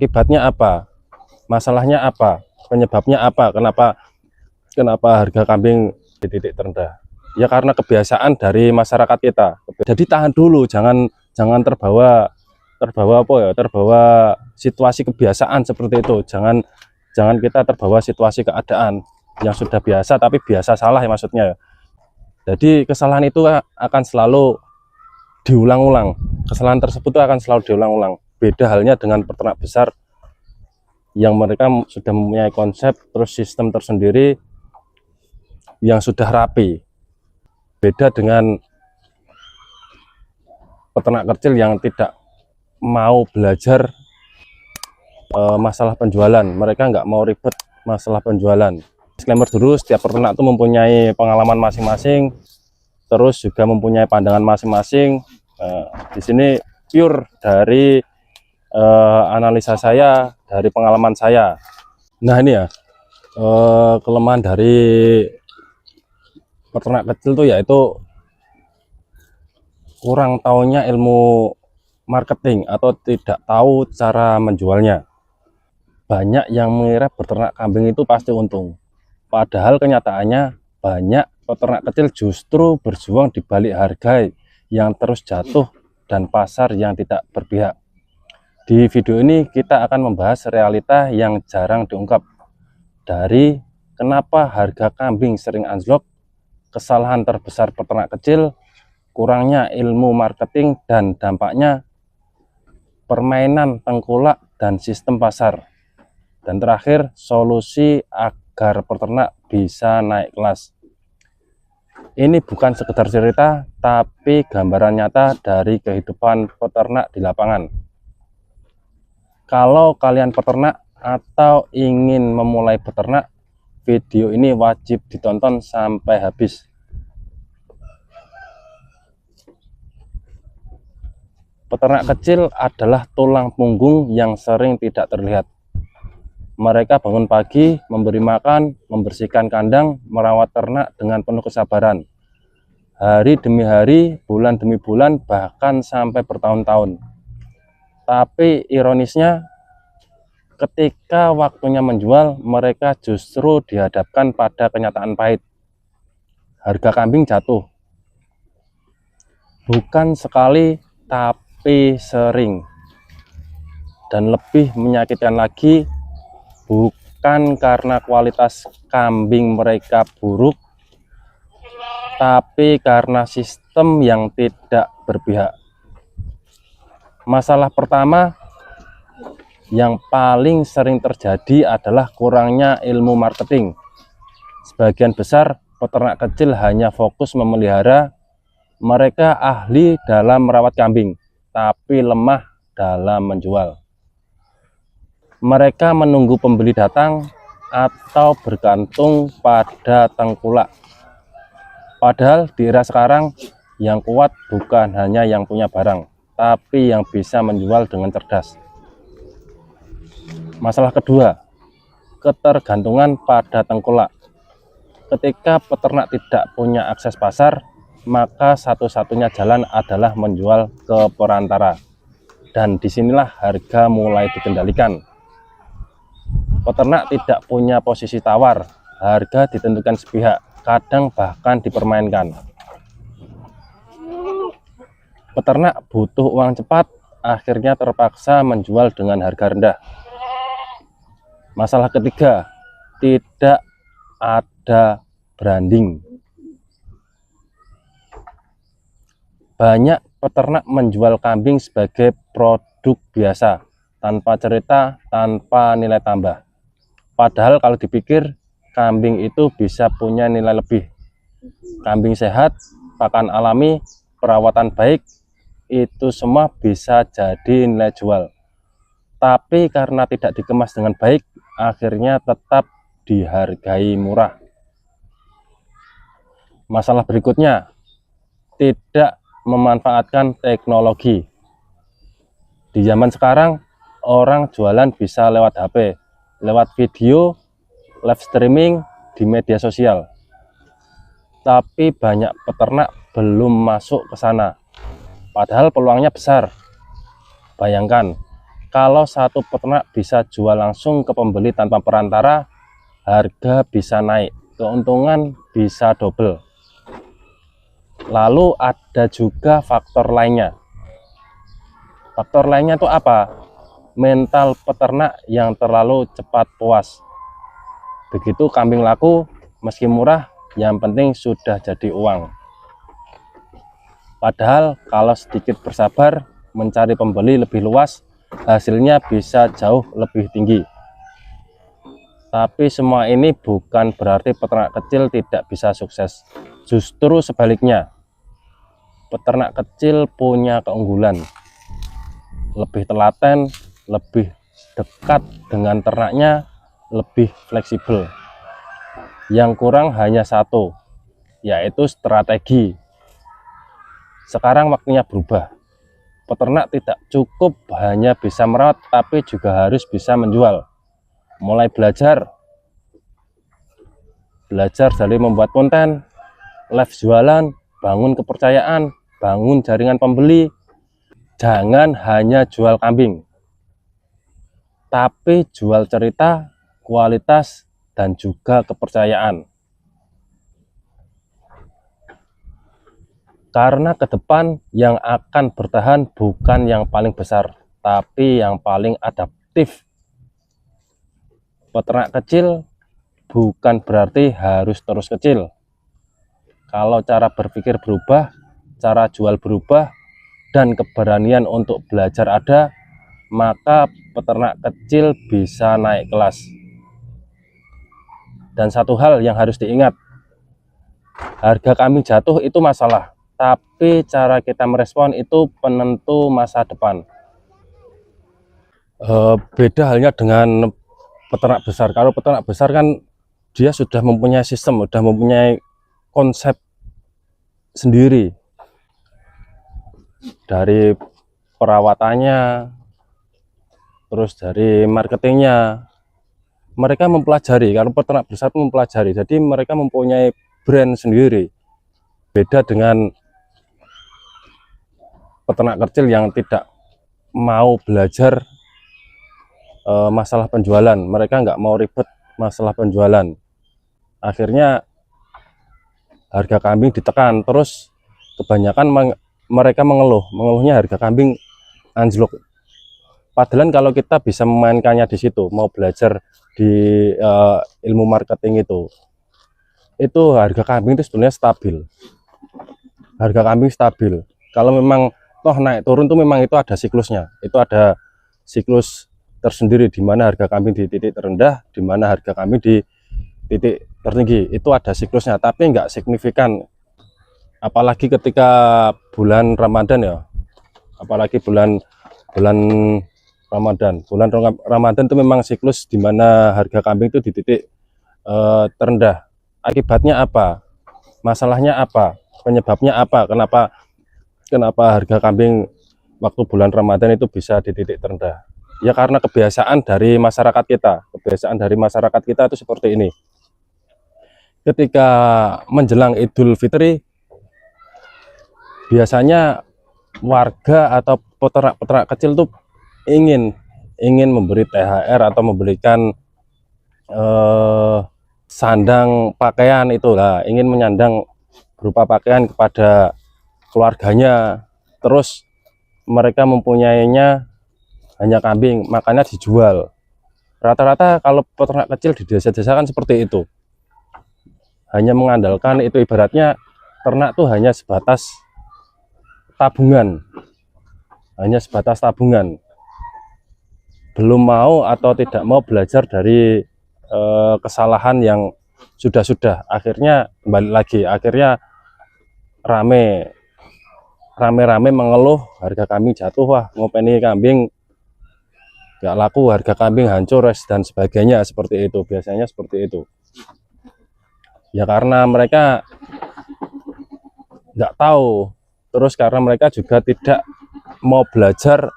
Akibatnya apa? Masalahnya apa? Penyebabnya apa? Kenapa harga kambing di titik terendah? Ya karena kebiasaan dari masyarakat kita. Jadi tahan dulu, jangan terbawa terbawa situasi kebiasaan seperti itu. Jangan kita terbawa situasi keadaan yang sudah biasa tapi biasa salah ya maksudnya. Jadi kesalahan itu akan selalu diulang-ulang. Kesalahan tersebut akan selalu diulang-ulang. Beda halnya dengan peternak besar yang mereka sudah mempunyai konsep terus sistem tersendiri yang sudah rapi. Beda dengan peternak kecil yang tidak mau belajar masalah penjualan. Mereka nggak mau ribet masalah penjualan. Disclaimer dulu, setiap peternak itu mempunyai pengalaman masing-masing, terus juga mempunyai pandangan masing-masing. Di sini pure dari analisa saya, dari pengalaman saya. Nah ini ya, kelemahan dari peternak kecil tuh yaitu kurang tahunya ilmu marketing atau tidak tahu cara menjualnya. Banyak yang mengira beternak kambing itu pasti untung, padahal kenyataannya banyak peternak kecil justru berjuang di balik harga yang terus jatuh dan pasar yang tidak berpihak. Di video ini kita akan membahas realita yang jarang diungkap, dari kenapa harga kambing sering anjlok, kesalahan terbesar peternak kecil, kurangnya ilmu marketing, dan dampaknya permainan tengkulak dan sistem pasar. Dan terakhir, solusi agar peternak bisa naik kelas. Ini bukan sekedar cerita, tapi gambaran nyata dari kehidupan peternak di lapangan. Kalau kalian peternak atau ingin memulai beternak, video ini wajib ditonton sampai habis. Peternak kecil adalah tulang punggung yang sering tidak terlihat. Mereka bangun pagi, memberi makan, membersihkan kandang, merawat ternak dengan penuh kesabaran. Hari demi hari, bulan demi bulan, bahkan sampai bertahun-tahun. Tapi ironisnya, ketika waktunya menjual, mereka justru dihadapkan pada kenyataan pahit. Harga kambing jatuh. Bukan sekali, tapi sering. Dan lebih menyakitkan lagi, bukan karena kualitas kambing mereka buruk, tapi karena sistem yang tidak berpihak. Masalah pertama yang paling sering terjadi adalah kurangnya ilmu marketing. Sebagian besar peternak kecil hanya fokus memelihara. Mereka ahli dalam merawat kambing, tapi lemah dalam menjual. Mereka menunggu pembeli datang atau bergantung pada tengkulak. Padahal di era sekarang, yang kuat bukan hanya yang punya barang, tapi yang bisa menjual dengan cerdas. Masalah kedua, ketergantungan pada tengkulak. Ketika peternak tidak punya akses pasar, maka satu-satunya jalan adalah menjual ke perantara. Dan disinilah harga mulai dikendalikan. Peternak tidak punya posisi tawar, harga ditentukan sepihak, kadang bahkan dipermainkan. Peternak butuh uang cepat, akhirnya terpaksa menjual dengan harga rendah. Masalah ketiga, tidak ada branding. Banyak peternak menjual kambing sebagai produk biasa, tanpa cerita, tanpa nilai tambah. Padahal kalau dipikir, kambing itu bisa punya nilai lebih. Kambing sehat, pakan alami, perawatan baik, itu semua bisa jadi nilai jual. Tapi karena tidak dikemas dengan baik, akhirnya tetap dihargai murah. Masalah berikutnya, tidak memanfaatkan teknologi. Di zaman sekarang, orang jualan bisa lewat HP, lewat video, live streaming di media sosial. Tapi banyak peternak belum masuk ke sana. Padahal peluangnya besar. Bayangkan, Kalau satu peternak bisa jual langsung ke pembeli tanpa perantara, harga bisa naik, keuntungan bisa double. Lalu ada juga faktor lainnya. Faktor lainnya itu apa? Mental peternak yang terlalu cepat puas. Begitu kambing laku, meski murah, yang penting sudah jadi uang. Padahal kalau sedikit bersabar, mencari pembeli lebih luas, hasilnya bisa jauh lebih tinggi. Tapi semua ini bukan berarti peternak kecil tidak bisa sukses. Justru sebaliknya, peternak kecil punya keunggulan. Lebih telaten, lebih dekat dengan ternaknya, lebih fleksibel. Yang kurang hanya satu, yaitu strategi. Sekarang waktunya berubah. Peternak tidak cukup hanya bisa merawat, tapi juga harus bisa menjual. Mulai belajar dari membuat konten, live jualan, bangun kepercayaan, bangun jaringan pembeli. Jangan hanya jual kambing, tapi jual cerita, kualitas, dan juga kepercayaan. Karena ke depan yang akan bertahan bukan yang paling besar, tapi yang paling adaptif. Peternak kecil bukan berarti harus terus kecil. Kalau cara berpikir berubah, cara jual berubah, dan keberanian untuk belajar ada, maka peternak kecil bisa naik kelas. Dan satu hal yang harus diingat, harga kambing jatuh itu masalah, tapi cara kita merespon itu penentu masa depan. Beda halnya dengan peternak besar. Kalau peternak besar kan dia sudah mempunyai sistem, sudah mempunyai konsep sendiri, dari perawatannya, terus dari marketingnya. Mereka mempelajari, kalau peternak besar itu mempelajari, jadi mereka mempunyai brand sendiri. Beda dengan peternak kecil yang tidak mau belajar masalah penjualan. Mereka nggak mau ribet masalah penjualan. Akhirnya harga kambing ditekan, terus kebanyakan mereka mengeluhnya harga kambing anjlok. Padahal kalau kita bisa memainkannya di situ, mau belajar di ilmu marketing itu harga kambing itu sebenarnya stabil. Harga kambing stabil. Kalau memang toh naik turun tuh memang itu ada siklusnya. Itu ada siklus tersendiri di mana harga kambing di titik terendah, di mana harga kambing di titik tertinggi. Itu ada siklusnya, tapi nggak signifikan. Apalagi ketika bulan Ramadan ya. Apalagi bulan Ramadan. Bulan Ramadan itu memang siklus di mana harga kambing itu di titik terendah. Akibatnya apa? Masalahnya apa? Penyebabnya apa? Kenapa harga kambing waktu bulan Ramadan itu bisa di titik terendah? Ya karena kebiasaan dari masyarakat kita. Kebiasaan dari masyarakat kita itu seperti ini. Ketika menjelang Idul Fitri, biasanya warga atau peternak kecil tuh ingin memberi THR atau memberikan sandang pakaian itulah, ingin menyandang berupa pakaian kepada keluarganya. Terus mereka mempunyainya hanya kambing, makanya dijual. Rata-rata kalau peternak kecil di desa-desa kan seperti itu, hanya mengandalkan itu, ibaratnya ternak tuh hanya sebatas tabungan, belum mau atau tidak mau belajar dari kesalahan yang sudah. Akhirnya kembali lagi, akhirnya rame mengeluh harga kambing jatuh, wah ngopeni kambing nggak laku, harga kambing hancur dan sebagainya. Seperti itu, biasanya seperti itu ya, karena mereka nggak tahu, terus karena mereka juga tidak mau belajar,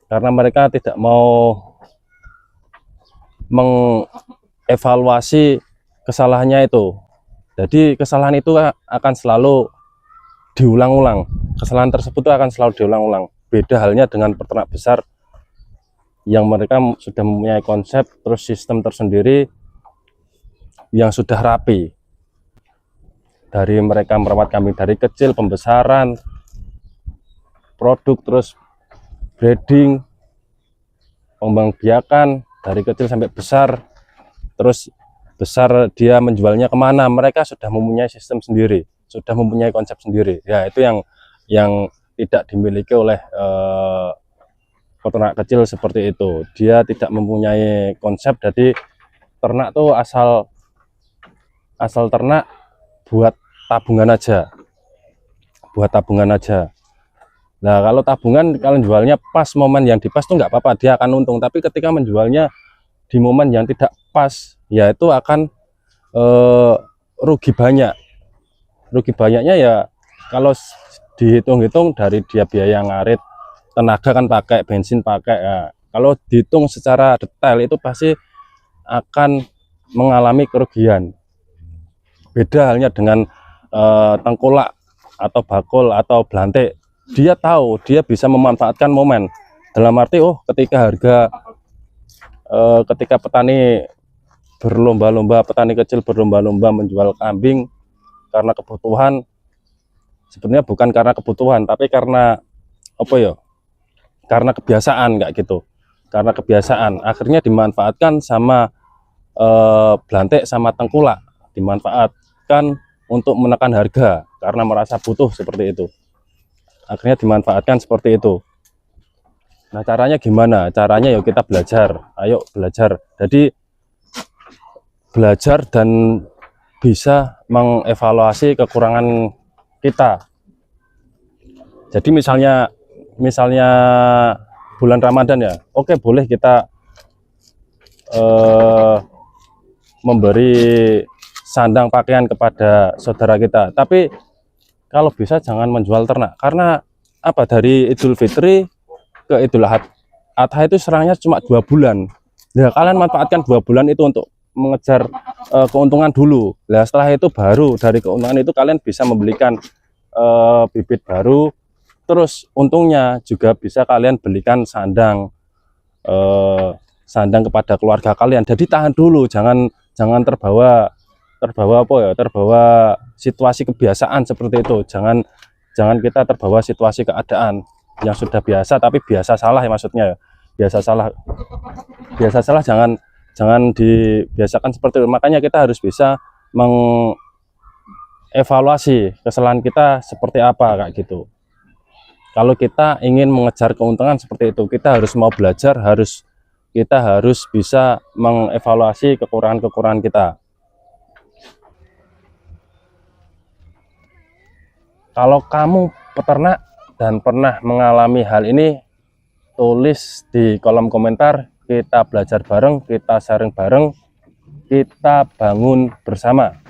karena mereka tidak mau mengevaluasi kesalahannya itu. Jadi kesalahan itu akan selalu diulang-ulang, kesalahan tersebut akan selalu diulang-ulang. Beda halnya dengan peternak besar yang mereka sudah mempunyai konsep terus sistem tersendiri yang sudah rapi. Dari mereka merawat kambing dari kecil, pembesaran, produk, terus breeding, pembangbiakan dari kecil sampai besar, terus besar dia menjualnya kemana, mereka sudah mempunyai sistem sendiri, sudah mempunyai konsep sendiri. Ya, itu yang tidak dimiliki oleh peternak kecil seperti itu. Dia tidak mempunyai konsep, jadi ternak tuh asal ternak buat tabungan aja, Nah, kalau tabungan, kalau jualnya pas momen yang dipas tuh nggak apa-apa, dia akan untung. Tapi ketika menjualnya di momen yang tidak pas, ya itu akan rugi banyak. Rugi banyaknya ya kalau dihitung-hitung dari dia biaya ngarit, tenaga kan pakai, bensin pakai. Ya. Kalau dihitung secara detail itu pasti akan mengalami kerugian. Beda halnya dengan tengkulak atau bakul atau belantik. Dia tahu, dia bisa memanfaatkan momen. Dalam arti, ketika petani berlomba-lomba, petani kecil berlomba-lomba menjual kambing karena kebutuhan, sebenarnya bukan karena kebutuhan, tapi karena apa ya? Karena kebiasaan, kayak gitu. Karena kebiasaan, akhirnya dimanfaatkan sama belantik sama tengkulak, dimanfaatkan untuk menekan harga karena merasa butuh seperti itu. Akhirnya dimanfaatkan seperti itu. Nah, caranya gimana? Caranya yuk kita belajar. Ayo belajar. Jadi belajar dan bisa mengevaluasi kekurangan kita. Jadi misalnya bulan Ramadan ya, oke, boleh kita memberi sandang pakaian kepada saudara kita. Tapi kalau bisa jangan menjual ternak, karena apa, dari Idul Fitri ke Idul Adha itu serangnya cuma 2 bulan. Nah, kalian manfaatkan 2 bulan itu untuk mengejar keuntungan dulu. Nah, setelah itu baru dari keuntungan itu kalian bisa membelikan bibit baru. Terus untungnya juga bisa kalian belikan sandang kepada keluarga kalian. Jadi tahan dulu, jangan terbawa situasi kebiasaan seperti itu. Jangan kita terbawa situasi keadaan yang sudah biasa tapi biasa salah ya, maksudnya biasa salah jangan dibiasakan seperti itu. Makanya kita harus bisa mengevaluasi kesalahan kita seperti apa, kayak gitu. Kalau kita ingin mengejar keuntungan seperti itu, kita harus mau belajar, kita harus bisa mengevaluasi kekurangan kita. Kalau kamu peternak dan pernah mengalami hal ini, tulis di kolom komentar, kita belajar bareng, kita sharing bareng, kita bangun bersama.